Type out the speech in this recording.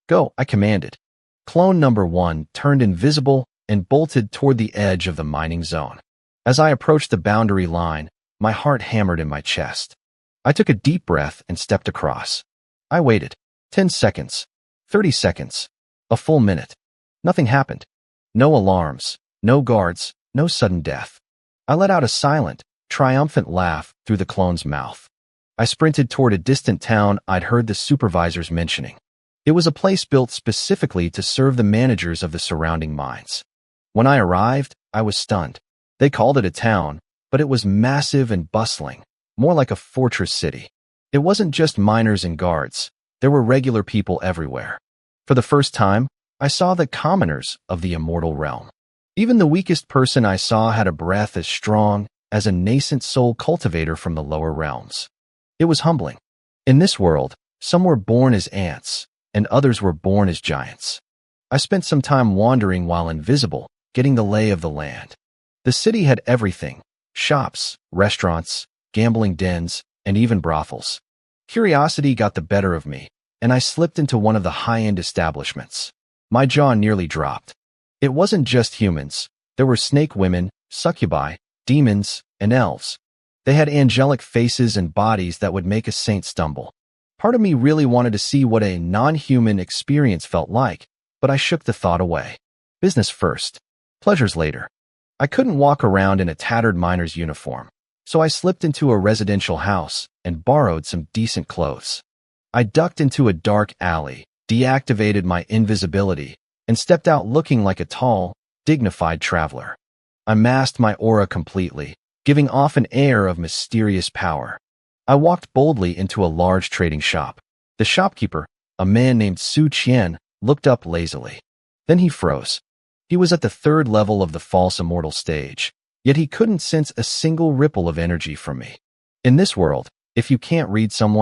Go, I commanded. Clone number 1 turned invisible and bolted toward the edge of the mining zone. As I approached the boundary line, my heart hammered in my chest. I took a deep breath and stepped across. I waited. 10 seconds. 30 seconds. A full minute. Nothing happened. No alarms. No guards. No sudden death. I let out a silent, triumphant laugh through the clone's mouth. I sprinted toward a distant town I'd heard the supervisors mentioning. It was a place built specifically to serve the managers of the surrounding mines. When I arrived, I was stunned. They called it a town, but it was massive and bustling, more like a fortress city. It wasn't just miners and guards. There were regular people everywhere. For the first time, I saw the commoners of the immortal realm. Even the weakest person I saw had a breath as strong as a nascent soul cultivator from the lower realms. It was humbling. In this world, some were born as ants, and others were born as giants. I spent some time wandering while invisible, getting the lay of the land. The city had everything: shops, restaurants, gambling dens, and even brothels. Curiosity got the better of me, and I slipped into one of the high-end establishments. My jaw nearly dropped. It wasn't just humans. There were snake women, succubi, demons, and elves. They had angelic faces and bodies that would make a saint stumble. Part of me really wanted to see what a non-human experience felt like, but I shook the thought away. Business first. Pleasures later. I couldn't walk around in a tattered miner's uniform, so I slipped into a residential house and borrowed some decent clothes. I ducked into a dark alley, deactivated my invisibility, and stepped out looking like a tall, dignified traveler. I masked my aura completely, giving off an air of mysterious power. I walked boldly into a large trading shop. The shopkeeper, a man named Su Qian, looked up lazily. Then he froze. He was at the 3rd level of the false immortal stage, yet he couldn't sense a single ripple of energy from me. In this world, if you can't read someone,